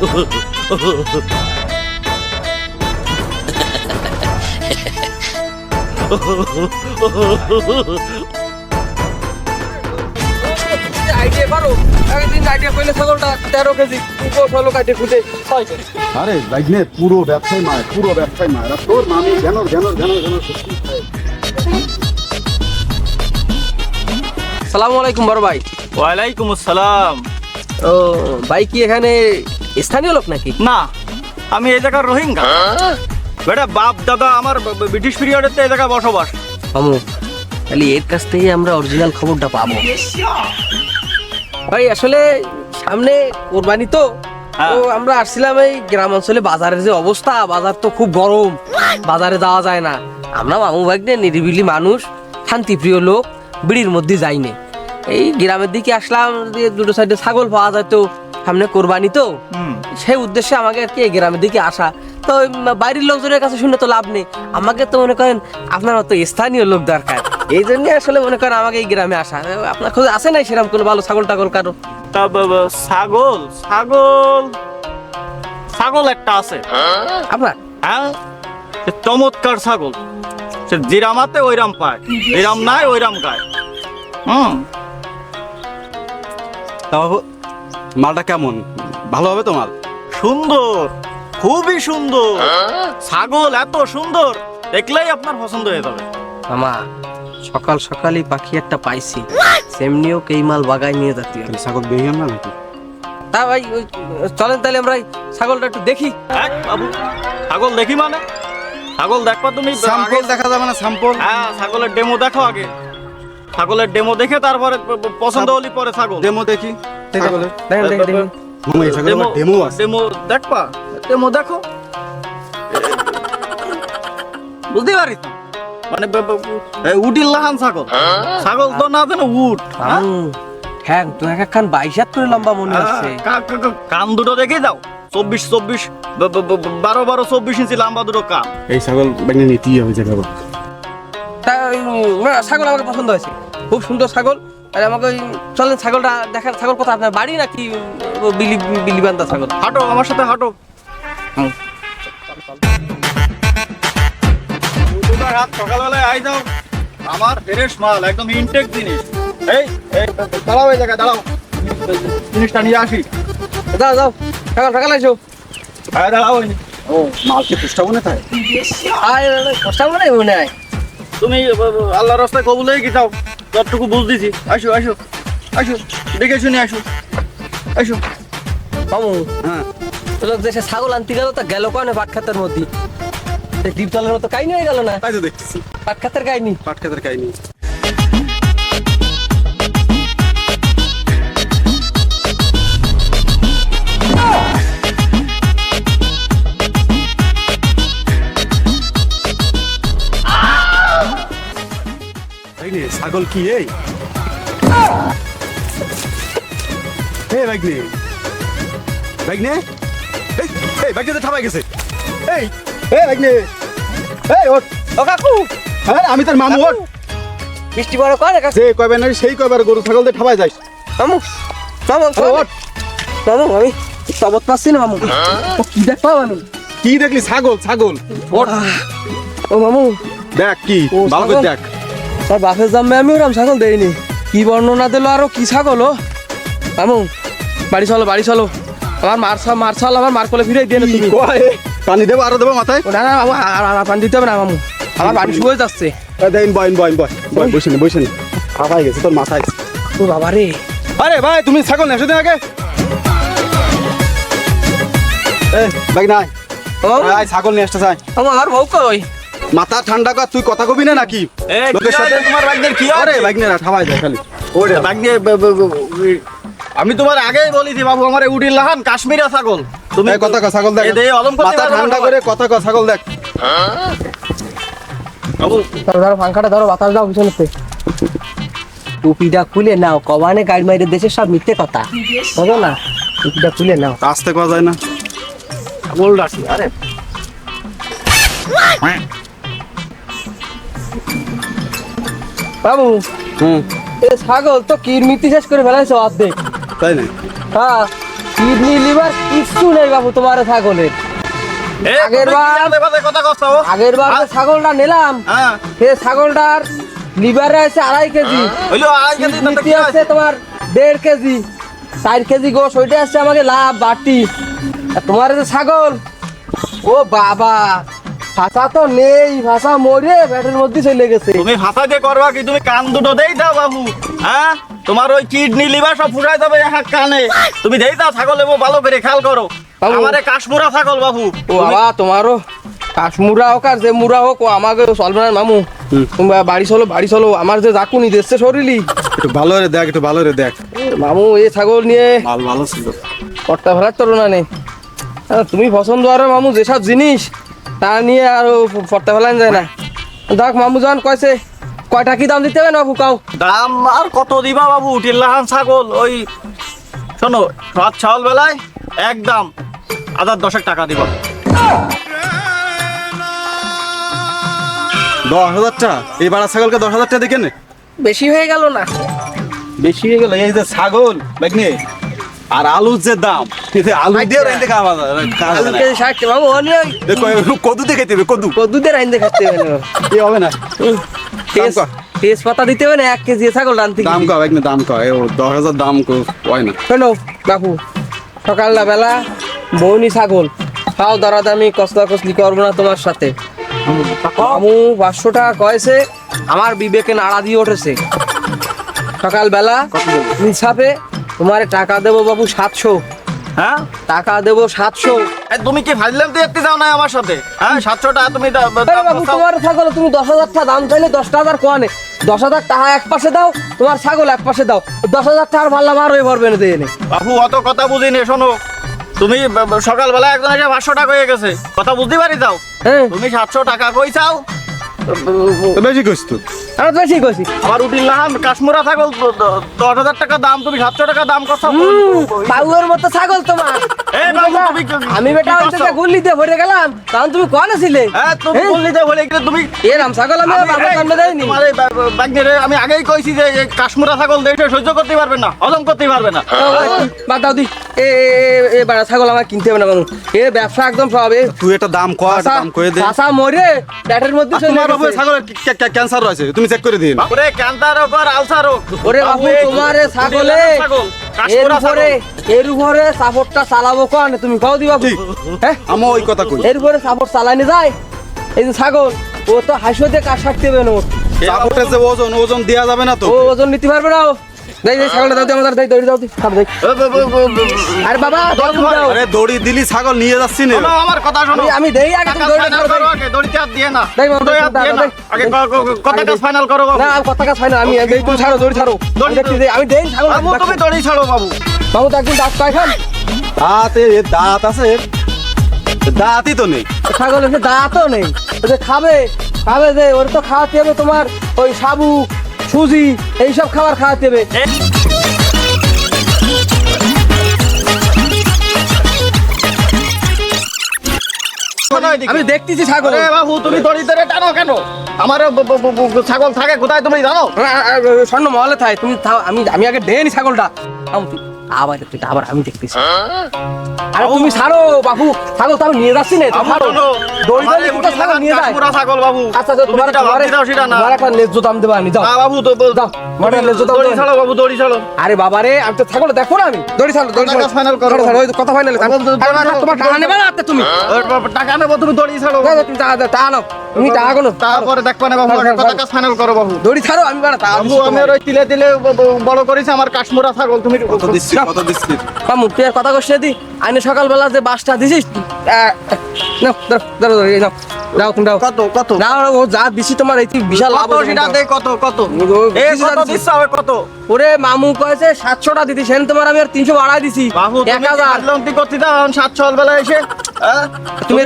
Idea করো, একদিন idea করলে ছাগলটা 13 কেজি, 16 কাটে খুঁটে 6 কেজি। আরে ভাগ্নে পুরো ব্যবসায় মায়, পুরো ব্যবসায় মায়। আর তোর মামি জানো জানো জানো জানো। সালামু আলাইকুম বড় ভাই। ওয়ালাইকুম আসসালাম। ও ভাই কি এখানে স্থানীয় লোক নাকি? না, আমি এই জায়গার রোহিঙ্গা। বেটা বাপ দাদা আমার ব্রিটিশ পিরিয়ডের এই জায়গায় বসবাস। আমু তাহলে এর কাছ থেকে আমরা অরিজিনাল খবরটা পাবো। ভাই আসলে সামনে কোরবানি তো, তো আমরা আসছিলাম এই গ্রাম অঞ্চলে। বাজারের যে অবস্থা, বাজার তো খুব গরম, বাজারে যাওয়া যায় না। আমরা মামু ভাগ্নে নিরিবিলি মানুষ, শান্তিপ্রিয় লোক, বিড়ির মধ্যে যাইনি। এই গ্রামের দিকে আসলাম, দিয়ে দুটো সাইডে ছাগল পাওয়া যায় তো, সামনে কোরবানি তো, সেই উদ্দেশ্যে আমাকে আর কি এই গ্রামের দিকে আসা। তো ওই বাইরের লোকজনের কাছে শুনে তো লাভ নেই, আমাকে তো মনে করেন আপনার মতো স্থানীয় লোক দরকার। এই জন্য আসলে মনে করেন আমাকে এই গ্রামে আসা। আপনার খোঁজে আছে নাই সেরকম কোনো ভালো ছাগল টাগল কারো? তা ছাগল ছাগল ছাগল একটা আছে আপনার? হ্যাঁ, সে চমৎকার ছাগল। সে জিরামাতে ওইরাম পায়, জিরাম নাই ওইরাম গায়। তাও মালটা কেমন? ভালো হবে তো মাল? সুন্দর, খুবই সুন্দর। ছাগল এত সুন্দর দেখলেই আপনার পছন্দ হয়ে যাবে। মামা সকাল সকালই পাখি একটা পাইছি, সেমনিও কেইমাল বাগায় নিয়ে যাচ্ছি। ছাগল দেখি আমরা নাকি? তা ভাই ওই চলেন তাহলে আমরা এই ছাগলটা একটু দেখি। বাবু ছাগল দেখি মানে? ছাগল দেখবা তুমি? স্যাম্পল দেখা যাবে না? স্যাম্পল? হ্যাঁ, ছাগলের ডেমো দেখো আগে। ছাগলের ডেমো দেখে তারপরে পছন্দ হলি পরে ছাগল। ডেমো দেখি ছাগলের। দেখেন দেখেন দেখেন। মামা এই ছাগলের ডেমো আছে? ডেমো দেখবা? ডেমো দেখো, বুঝতে পারিস না মানে উটির লাহান ছাগল। ছাগল তো না যেন উট। হ্যাঁ তো এক একখান 22 করে লম্বা মনে হচ্ছে। কান দুটো দেখে যাও, 24 12 24 ইঞ্চি লম্বা দুটো কান। এই ছাগল বাইনে নিতেই হবে যে বাবা। তা ছাগল আমাকে পছন্দ হয়েছে, খুব সুন্দর ছাগল। আর আমাকে ওই চলেন ছাগলটা দেখার। ছাগল কোথায়, আপনার বাড়ি নাকি বিলিবান্ধা ছাগল? হাঁটো আমার সাথে, হাঁটো। সকালবেলায় আই যাও, আমার ফ্রেশ মাল, একদম ইনটেক জিনিস। এই দাঁড়াও, এই জায়গায় দাঁড়াও, জিনিসটা নিয়ে আসি। যাও যাও, সকাল সকাল আইসো। হ্যাঁ দাঁড়াও। ও মাল কি পুষ্টা মনে থাকে? কষ্ট মনে মনে হয়। তুমি আল্লাহর রাস্তায় কবুলেই কি যাও, যতটুকু বুঝ দিছি। আসো আসো আসো, দেখে শুনে আসো আসো। মামু হ্যাঁ, লোক দেশে ছাগল আনতে গেল, তা গেল কারণে পাট খাতের মধ্যে ডিপতলের মতো কাহিনী হয়ে গেল না? তাই তো দেখতেছি পাট খাতের কাহিনী। পাট খেতের কাহিনী। ছাগল কি এই? বাইকনে বাইকনে এই বাইকনে ঠাপাই গেছে। এই বাইকনে, এই ওঠ। ও কাকু, হ্যাঁ আমি তোর মামু। ওঠ। বৃষ্টি বড় করে কাছে। যে কয়বার না সেই কয়বার গরু ছাগল দিয়ে ঠাপাই যাস। মামু মামু ওঠ। মামু আমি তবত পাচ্ছি না। মামু কি দেখবো আমি? কি দেখলি? ছাগল ছাগল। ওঠ। ও মামু দেখ কি ভালো করে দেখ। তার বাপের জামে আমি ওরম ছাগল দেইনি। কি বর্ণনা দিল, আরো কি ছাগল। ও মামু বাড়ি চলো, বাড়ি চলো। আমার মার ছাল আমার মার কোলে ফিরে দিয়ে তুমি। পানি দেবো, আরো দেবো মাথায়? না না মামু, আর পানি দিতে হবে না মামু, আমার বাড়ি শুয়ে যাচ্ছে। দেন বয় বয় বয় বয়, বসে নে বসে নে। ঠাপাই গেছে তোর মাথায়। ও বাবা রে। আরে ভাই তুমি ছাগল নেছো দিন আগে। ভাই নাই ছাগল নিয়ে আসতে চাই। আমার বউ কই? মাথা ঠান্ডা কর, তুই কথা কবি না নাকি লোকের সাথে? তোমার বাইকদের কি? আরে বাইকনে না ঠাপাই যায় খালি। আমি তোমার আগেই বলেছি বাবু, আমার উটির লাহান কাশ্মীরা ছাগল। তুমি কথা কর, ছাগল দেখ। মাথা ঠান্ডা করে কথা কর, ছাগল দেখ। বাবু ধরো পাংখাটা ধরো, বাতাস দাও পিছনেতে। টুপিটা খুলে নাও, কবানে গাড়ি মাইরে দেশের সব মিথ্যে কথা বুঝো না। টুপিটা খুলে নাও। আসতে করা যায় না? ছাগল ডাকি। আরে বাবু হুম, এ ছাগল তো কিরমিতি শেষ করে ফেলাইছো অর্ধেক। তাই না? হ্যাঁ কিডনি লিভার কিচ্ছু নেই বাবু তোমার ছাগলের। এ, আগের তুমি কি বার- আদে বাদে কথা কচ্ছ? আগের বার যে ছাগলটা নিলাম হ্যাঁ সে ছাগলটার লিভারে আছে 2.5 কেজি, হইলো আজ কেজি তাতে কিডনিতে কি আছে আছে? তোমার 1.5 কেজি, 4 কেজি গোশ, ওইটা আসছে আমাকে লাভ বাড়তি। আর তোমার যে ছাগল, ও বাবা, ভাষা তো নেই, ভাষা মরে পেটের মধ্যে চলে গেছে। তুমি ভাষা দিয়ে করবা কি? তুমি কান দুটো দেই দাও বাবু। হ্যাঁ তোমার ওই কিডনি লিভার সব ফুরাই যাবে এক কানে। তুমি দেই দাও ছাগল এবং ভালো করে খেয়াল করো। বাবু। আমারে কাশ্মীরা ছাগল বাবু। ও বাবা, তোমারও কাশ্মুরা হোক আর যে মুরা হোক, ও আমাকে চলবে না মামু। তুমি বাড়ি চলো, বাড়ি চলো, আমার যে জাকুনি দিচ্ছে শরীরই। একটু ভালো রে দেখ, একটু ভালো রে দেখ। মামু এই ছাগল নিয়ে মাল ভালো ছিল। কর্তা ফেলার তো না নেই। তুমি পছন্দ আরো মামু যেসব জিনিস তা নিয়ে আর ফর্তা ফেলান যায় না। দেখ মামু জান কয়েছে কয়টা কি দাম দিতে হবে না বাবু কাও? দাম আর কত দিবা বাবু? টিল্লাহান ছাগল ওই শোনো, রাত ছাগল বেলায় একদম 1000 টাকা দিবা। 10,000 টাকা? এই বাড়া ছাগলকে 10,000 টাকা দেখে নে। বেশি হয়ে গেল না? বেশি হয়ে গেল। এই যে ছাগল দেখনি, আর আলুর যে দাম, এই যে আলু দিয়ে রাইন্দে খাওয়া আলু কেজি 60 টাকা মামু, অনেক কদু দিয়ে খাইতে হবে, কদু। কদ্দুদের আইন দেখাতে হবে না। এ হবে না। তেজপাতা দিতে হবে না 1 কেজি ছাগল রানতে দাম কও, একদম দাম কও। এ 10,000 দাম কও হয় না। শোনো বাপু, সকালটা বেলা বউনি ছাগল খাও, দরাদামি কসলা কসলি করবো না তোমার সাথে। মামু 500 টাকা কয়েছে, আমার বিবেকে নাড়া দিয়ে উঠেছে। সকালবেলা হিসাবে তোমার টাকা দেবো বাবু 700 হ্যাঁ টাকা দেবো 700। এ, তুমি কি ফাইলাম দেখতে যাও না আমার সাথে? হ্যাঁ 700 টাকা তুমি আরে বাবু, তোমার ছাগল তুমি 10,000 টাকা দাম চাইলে 10,000 কোয়ানে, 10,000 টাকা এক পাশে দাও, তোমার ছাগল এক পাশে দাও, 10,000 টাকার ভাল্লা মার হয়ে ভরবে না দিয়ে নে। বাবু অত কথা বুঝিনি। শোনো, তুমি সকালবেলা একজন এসে 500 টাকা হয়ে গেছে, কথা বুঝতে পারি যাও। হ্যাঁ, তুমি 700 টাকা কই চাও? তো বেশি কইছ তো। আমি তো বেশি কইছি। আমার উঠিল না কাশ্মীরা ছাগল 10,000 টাকা দাম, তুমি 700 টাকা দাম কথা বাবুর মতো ছাগল তোমার। এই বাবু, তুমি কি- আমি বেটা কি ওই করছো? থেকে গুল্লি দিয়ে ভরে গেলাম, তখন তুমি কোয়ানে ছিলে? হ্যাঁ তুমি হ্যাঁ? বললি যে বলে গেলে তুমি এরম ছাগল আমি আমি- বাবার এই, সামনে দেয়নি। তোমার এই বাগনিরে আমি আগেই কইছি যে এই কাশ্মীরা ছাগল দেখে সহ্য করতে পারবে না, হজম করতে পারবে না। বাদ দাও দি, এ বাড়া ছাগল আমার কিনতে হবে না বাবু। এ ব্যবসা একদম সব এ তুই একটা দাম কয়, একটা দাম কয়ে দে। চাষা মরে পেটের মধ্যে আর চলে তোমার বাবু গেছে। ছাগলের ক্যান্সার রয়েছে, তুমি চেক করে দিন। বাপুরে ক্যান্সার ওপর আলসার হোক। ওরে বাবু, এই তোমার এ ছাগলে ছাগল, এর কাশ্মীরা উপরে ছাগল। এর উপরে সাপোর্টটা চালাবো কোন তুমি কও দি বাবু? ঠিক। হ্যাঁ, আমি ওই কথা কই। এর উপরে সাপোর্ট চালানি যায়? এই যে ছাগল, ও তো হাসিয়ে দিয়ে কাজ সারতে হবে না ওর। সাপোর্টের যে ওজন, ওজন দেয়া যাবে না তো। ও ওজন নিতে পারবে না ও। দেই দেই ছাগলটা দাও, আমাদের দেই, দড়ি দাও দি, ছাড় দেই। আরে বাবা দাও, তুমি দাও। আরে দড়ি দিলি ছাগল নিয়ে যাচ্ছি না। শোনো আমার কথা শোনো। আমি দেই আগে, তুমি টাকা দড়িটা ফাইনাল ছাড়ো, করো দেই। আগে, দড়িতে হাত দিয়ে না। দেই বাবু, দড়ি হাত দাও, দিয়ে দাও, না। দেই। আগে কথা দেই। ফাইনাল করো বাবু। না আমি কথা কাজ হয় না, আমি দেই, তুমি ছাড়ো, দড়ি ছাড়ো। আমি দেখছি যে আমি দেই ছাগল। বাবু তুমি দড়ি ছাড়ো বাবু। বাবু তো একদিন ডাক পাই খান, দাঁত আছে, দাঁতই তো নেই। ছাগল এসে দাঁতও নেই, ও যে খাবে খাবে যে ওর তো খাওয়াতে হবে তোমার ওই সাবু সুজি এইসব খাবার খাওয়াতে হবে। শোনো এদিকে। আমি দেখতেছি ছাগল। আরে বাবু তুমি দড়ি ধরে টানো কেন? আমার ছাগল থাকে কোথায় তুমি জানো? স্বর্ণ মহলে থাই তুমি আমি আগে দেয়নি ছাগলটা। আবার আবার আমি দেখতেছি। আরে তুমি ছাড়ো বাবু, ছাগল তো আমি নিয়ে যাচ্ছি না, তুমি ছাড়ো। দড়ি ধরে কিন্তু ছাগল নিয়ে যায়। কাশ্মীরা ছাগল বাবু। আচ্ছা আচ্ছা, তোমার যেটা ভাবতে দাও সেটা না। একটা ন্যায্য দাম দেবো আমি, যাও না বাবু তো যাও, আমার একটা ন্যায্য দাম দড়ি দেবো। ছাড়ো বাবু, দড়ি ছাড়ো। আরে বাবা রে, আমি তো ছাগল দেখো না, আমি দড়ি ছাড়ো, দড়ি ছাড়ো, কথা final করো। ছাড়ো, ছাড়ো, ওই তো কথা ফাইনাল। তোমার টাকা নেবে না তুমি? টাকা নেবো, তুমি দড়ি ছাড়ো দাও, দাও, তুমি টাকা নাও, তুমি টাকা কোনো তারপরে দেখবা না বাবু, ছাড়ো, আগে ছাড়ো, কথা ফাইনাল করো বাবু। দড়ি ছাড়ো, আমি বাড়া টাকা বাবু আমি আর ওই তিলে তিলে বড় করেছি আমার কাশ্মীরা ছাগল, তুমি কত দিচ্ছি, কত দিচ্ছি। পামু তুই আর কথা কইছিস দি, আইনে সকালবেলা যে বাসটা দিছিস, নাও দাও দাও নাও, দাও তুমি দাও। কত কত না ও যা দিছি তোমার এই বিশাল লাভ কত হয়েছে সেটা তোমার। দে, কত কত ও, এ দিছি, কত দিছি। দিচ্ছ হবে কত? ওরে মামু কয়েছে 700 টা দিতি, সেন তোমার আমি আর 300 বাড়াই দিছি, বাবু 1000। তুমি করতে দাও, এখন 7 সকালবেলা এসে তুমি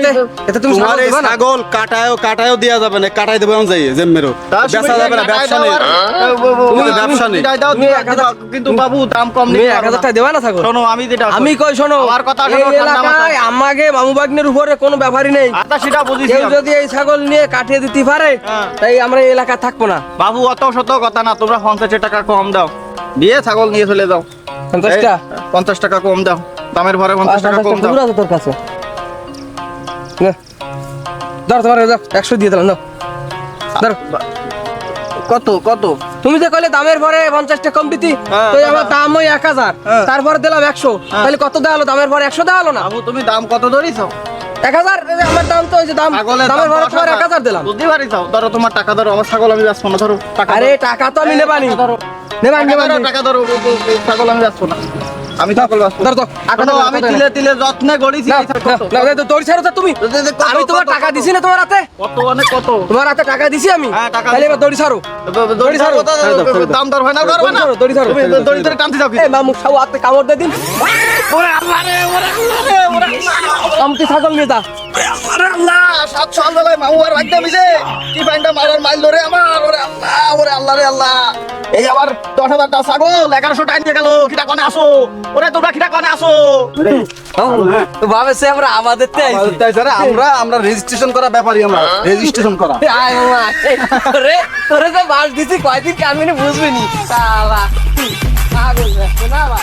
এতে তুমি তোমার ছাগল এই দিবা না? ছাগল কাটায়ও দেয়া যাবে না, কাটাই দেবো আমি যাই জেমেরও। বেচা যাবে না, ব্যবসা নেই। তুমি ব্যবসা নেই। তুমি 1000 কিন্তু বাবু দাম কম তুমি নিতে 1000 টাকা দেবা না ছাগল? শোনো আমি যেটা আমি কই শোনো, আমার কথা এই শোনো, ঠান্ডা এলাকায় মাথায়। আমাকে মামু বাগনের উপরে কোনো ব্যাপারই নেই। আচ্ছা সেটা বুঝিস কেউ যদি এই ছাগল নিয়ে কাটিয়ে দিতে পারে, হ্যাঁ। তাই আমরা এই এলাকায় থাকবো না। বাবু অত শত কথা না, তোমরা 50 টাকা কম দাও, দিয়ে ছাগল নিয়ে চলে যাও। 50 টা 50 টাকা কম দাও। দামের ভরে 50 টাকা কম দাও। খুচরা আছে তোর কাছে নে, ধর তোমার 100 দিয়ে দিলাম নাও। ধর কত কত? তুমি যে কইলে দামের পরে 50 টাকা কম দিতি, হ্যাঁ, তো দাদা। আমার দাম ওই 1000, হ্যাঁ। তারপরে দিলাম 100, তাহলে কত দেওয়া হলো? দামের পরে 100 দেওয়া হলো না? বাবু তুমি দাম কত ধরিছো? 1000, আমার দাম তো ওই যে দাম, ছাগলের দামের দাম পরে 10 তোমার টাকা। 1000 দিলাম। বুঝতে পারিছো? ধরো তোমার টাকা ধরো, আমার ছাগল আমি বেচবো না, ধরো টাকা আরে ধরো। টাকা তো আমি এই, নেবানি, টাকা ধরো। নেবানি নেবানি। টাকা ধরো, ছাগল আমি বেচবো না, আমি ছাগল বেচবো ধর তো, এখনো আমি তিলে তিলে যত্নে গড়িছি। না এই ছাগল কত? না না, দড়ি ছাড়ো তো তুমি। আমি তোমার টাকা দিছি না তোমার হাতে? কত মানে কত? তোমার হাতে টাকা দিছি আমি, হ্যাঁ, টাকা তাহলে দিছো। এবার দড়ি ছাড়ো। দড়ি ছাড়ো, কত দাম দর হয় না, করবে না? দড়ি ছাড়ো, তুমি দড়ি ধরে টানতে যাও কি? এই মামু খাও, হাতে কামড় দিয়ে দিন। ওরে আল্লাহ রে, ওরে আল্লাহ রে, ওরে আল্লাহ। আমটি ছাগল নিয়ে যা। ওরে আল্লাহ, 7 সাল বেলায় মামু আর রাখতে মিলে কি পাইন্ডা মারার মাইল ধরে আমার। ওরে আল্লাহ রে আল্লাহ। এই আবার 10,000 টা ছাগল 1100 টাকা নিয়ে গেল। কিটা কোনে আসো? ওরে তোমরা কিটা কোনে আসো? তো ভাবে সে আমরা আমাদের তে আইছি। তাই স্যার আমরা রেজিস্ট্রেশন করা ব্যাপারই, আমরা রেজিস্ট্রেশন করা। আয় মামা, তোরে তোরে যে বাস দিছি কয়দিন কামিনে বুঝবি নি। শালা পাগল না বাবা।